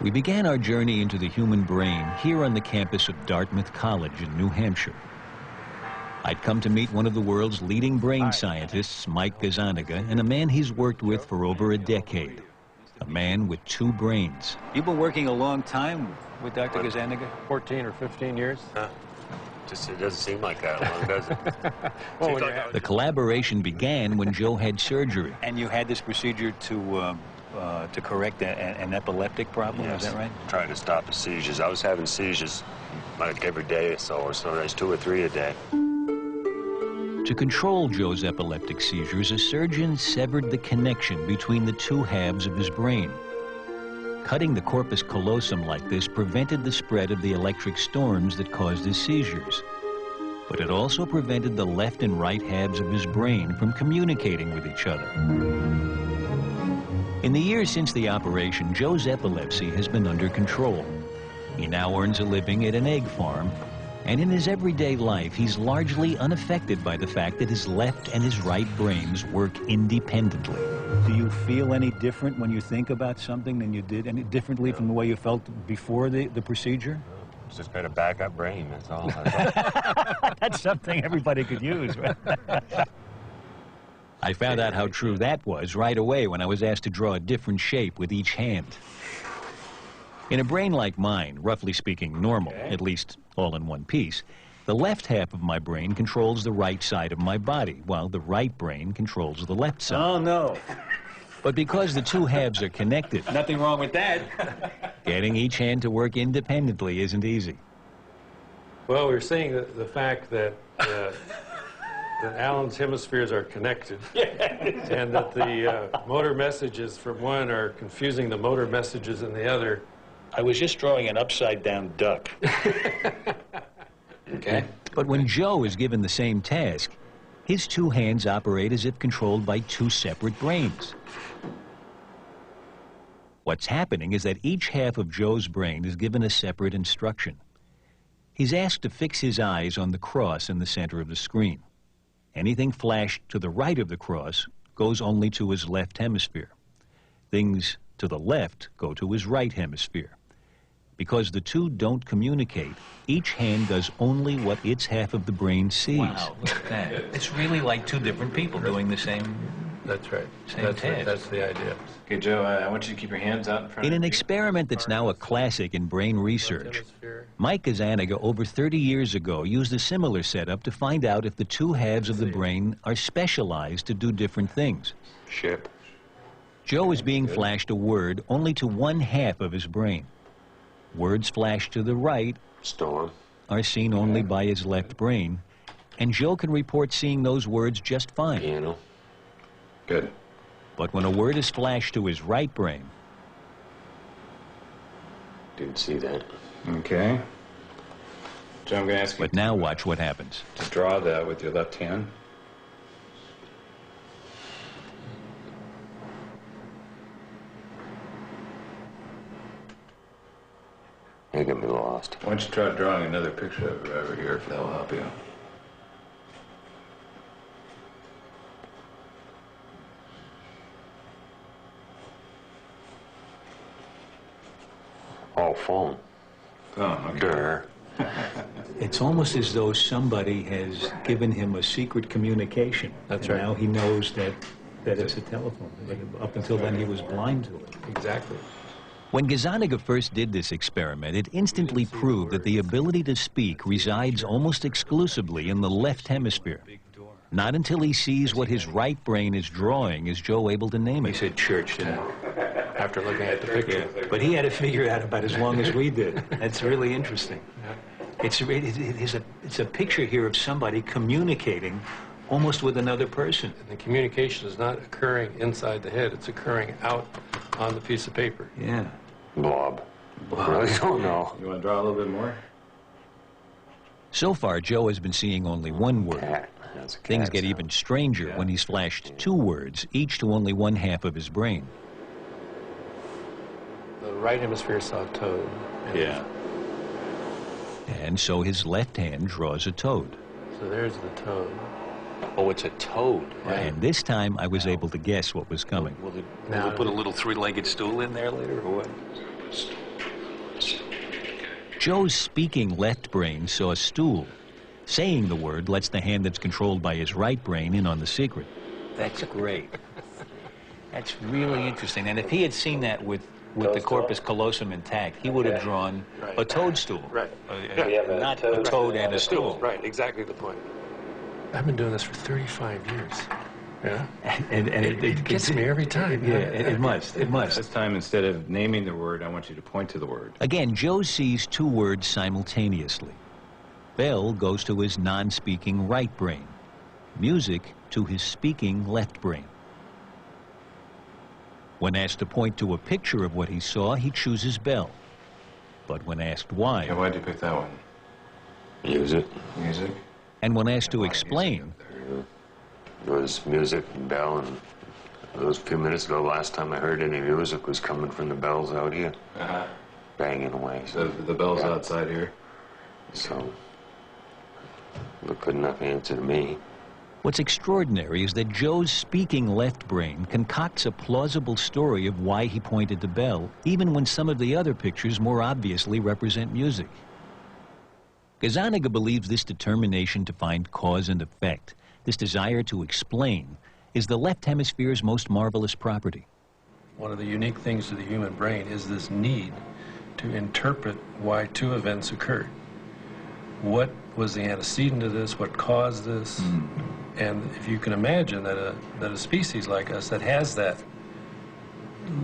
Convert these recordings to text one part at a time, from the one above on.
We began our journey into the human brain here on the campus of Dartmouth College in New Hampshire. I'd come to meet one of the world's leading brain scientists, Mike Gazzaniga, and a man he's worked with for over a decade. A man with two brains. You've been working a long time with Dr. Gazzaniga? 14 or 15 years. Just it doesn't seem like that long, does it? Well, the collaboration began when Joe had surgery. And you had this procedure to correct an epileptic problem, yes. Is that right? Trying to stop the seizures. I was having seizures like every day or so, or sometimes 2 or 3 a day. To control Joe's epileptic seizures, a surgeon severed the connection between the two halves of his brain. Cutting the corpus callosum like this prevented the spread of the electric storms that caused his seizures. But it also prevented the left and right halves of his brain from communicating with each other. In the years since the operation, Joe's epilepsy has been under control. He now earns a living at an egg farm, and in his everyday life, he's largely unaffected by the fact that his left and his right brains work independently. Do you feel any different when you think about something than you did, any differently from the way you felt before the procedure? It's just got a backup brain, that's all. That's something everybody could use, right? I found out how true that was right away when I was asked to draw a different shape with each hand. In a brain like mine, roughly speaking normal, at least all in one piece, the left half of my brain controls the right side of my body, while the right brain controls the left side. Oh, no. But because the two halves are connected, Nothing wrong with that. getting each hand to work independently isn't easy. well, we're seeing the fact that Alan's hemispheres are connected, and that the motor messages from one are confusing the motor messages in the other. I was just drawing an upside-down duck. Okay. But when Joe is given the same task, his two hands operate as if controlled by two separate brains. What's happening is that each half of Joe's brain is given a separate instruction. He's asked to fix his eyes on the cross in the center of the screen. Anything flashed to the right of the cross goes only to his left hemisphere. Things to the left go to his right hemisphere. Because the two don't communicate, each hand does only what its half of the brain sees. Wow, look at that. It's really like two different people doing the same. That's right. Same task. That's the idea. Okay, Joe, I want you to keep your hands out in front In of an you. experiment that's now a classic in brain research, Mike Gazzaniga over 30 years ago used a similar setup to find out if the two halves of the brain are specialized to do different things. Ship. Joe is being flashed a word only to one half of his brain. Words flashed to the right Storm. are seen only by his left brain, and Joe can report seeing those words just fine. Piano. Good. But when a word is flashed to his right brain, Didn't see that. Okay. Joe, I'm going to ask you but now watch what happens. to draw that with your left hand. You're gonna be lost. Why don't you try drawing another picture of it over here if that will help you. Oh, phone. Oh, okay. Durr. It's almost as though somebody has given him a secret communication. That's and right. now he knows that it's a telephone. Up until then, he was blind to it. Exactly. When Gazzaniga first did this experiment, it instantly proved that the ability to speak resides almost exclusively in the left hemisphere. Not until he sees what his right brain is drawing is Joe able to name it. He said church, didn't he? After looking at the picture. But he had to figure it out about as long as we did. That's really interesting. It's a picture here of somebody communicating almost with another person. And the communication is not occurring inside the head, it's occurring out on the piece of paper. Yeah. Blob. I really don't know. You want to draw a little bit more? So far, Joe has been seeing only one word. Cat. That's a cat Things get sound. even stranger when he's flashed two words, each to only one half of his brain. The right hemisphere saw toad. Yeah. And so his left hand draws a toad. So there's the toad. Oh, it's a toad. And this time I was able to guess what was coming. Will they put a little three-legged stool in there later, or what? Joe's speaking left brain saw a stool. Saying the word lets the hand that's controlled by his right brain in on the secret. That's great. That's really interesting. And if he had seen that with the Corpus Callosum intact, he would have drawn a toadstool. Right. Not a toad and a stool. Right, exactly the point. I've been doing this for 35 years. Yeah? And It gets me every time. Yeah, it must. It must. This time, instead of naming the word, I want you to point to the word. Again, Joe sees two words simultaneously. Bell goes to his non-speaking right brain. Music to his speaking left brain. When asked to point to a picture of what he saw, he chooses Bell. But when asked why, Yeah, why'd you pick that one? Music. Music? and when asked to explain, It was music and bell, and those few minutes ago, last time I heard any music was coming from the bells out here, banging away. So the bell's outside here. So, look, good enough answer to me. what's extraordinary is that Joe's speaking left brain concocts a plausible story of why he pointed to Bell, even when some of the other pictures more obviously represent music. Gazzaniga believes this determination to find cause and effect, this desire to explain, is the left hemisphere's most marvelous property. One of the unique things to the human brain is this need to interpret why two events occurred. What was the antecedent to this? What caused this? And if you can imagine that a species like us that has that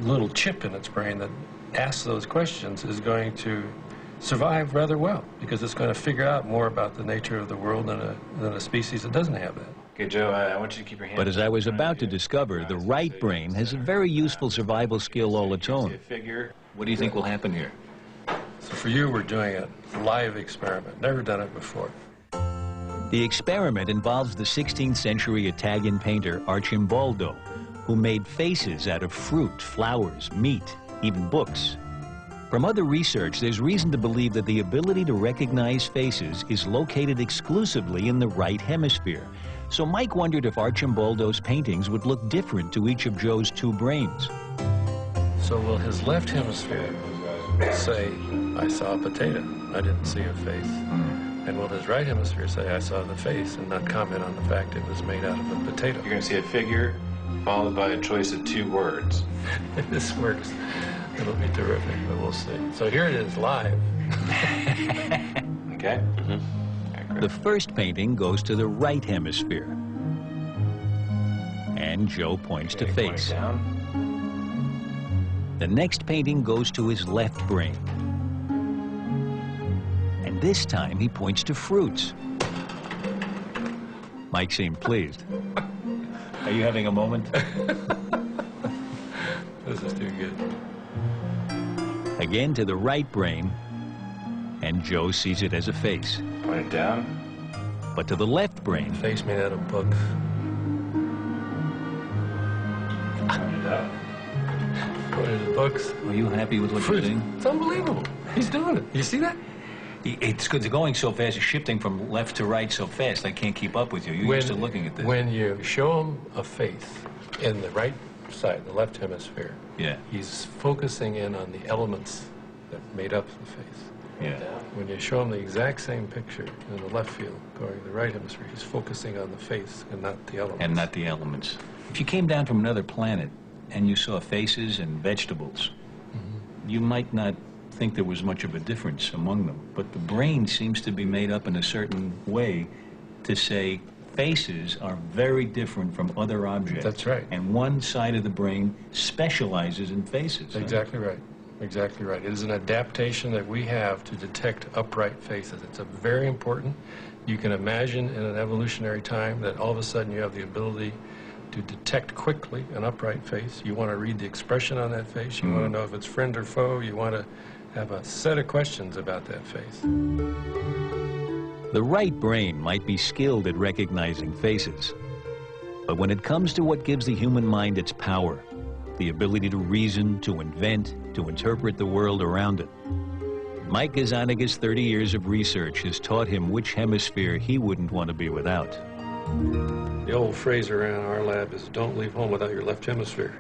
little chip in its brain that asks those questions is going to survive rather well, because it's going to figure out more about the nature of the world than a species that doesn't have that. Okay, Joe, I want you to keep your hand. But as I was about to discover, the right brain has a very useful survival skill all its own. What do you think will happen here? So for you, we're doing a live experiment. Never done it before. The experiment involves the 16th century Italian painter Arcimboldo, who made faces out of fruit, flowers, meat, even books. From other research, there's reason to believe that the ability to recognize faces is located exclusively in the right hemisphere. So Mike wondered if Arcimboldo's paintings would look different to each of Joe's two brains. So will his left hemisphere say, I saw a potato, I didn't see a face? And will his right hemisphere say, I saw the face, and not comment on the fact it was made out of a potato? You're going to see a figure followed by a choice of two words. If this works, it'll be terrific, but we'll see. So here it is, live. Okay? The first painting goes to the right hemisphere. And Joe points to face. Down. The next painting goes to his left brain. And this time he points to fruits. Mike seemed pleased. Are you having a moment? This is too good. Again to the right brain, and Joe sees it as a face. Point it down. But to the left brain, Face made out of books. Point it up. Pointed at books. Are you happy with what you're Fruit. seeing? It's unbelievable. He's doing it. You see that? It's good. It's going so fast. It's shifting from left to right so fast. I can't keep up with you. You're used to looking at this. When you show him a face in the right side, the left hemisphere, Yeah. he's focusing in on the elements that made up the face. Yeah. When you show him the exact same picture in the left field, going to the right hemisphere, he's focusing on the face and not the elements. And not the elements. If you came down from another planet and you saw faces and vegetables, you might not think there was much of a difference among them. But the brain seems to be made up in a certain way to say faces are very different from other objects. That's right. And one side of the brain specializes in faces. Exactly right. Exactly right. It is an adaptation that we have to detect upright faces. It's a very important. You can imagine in an evolutionary time that all of a sudden you have the ability to detect quickly an upright face. You want to read the expression on that face. You want to know if it's friend or foe. You want to have a set of questions about that face. the right brain might be skilled at recognizing faces. But when it comes to what gives the human mind its power, the ability to reason, to invent, to interpret the world around it, Mike Gazzaniga's 30 years of research has taught him which hemisphere he wouldn't want to be without. The old phrase around our lab is, don't leave home without your left hemisphere.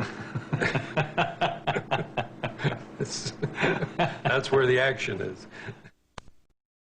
That's where the action is.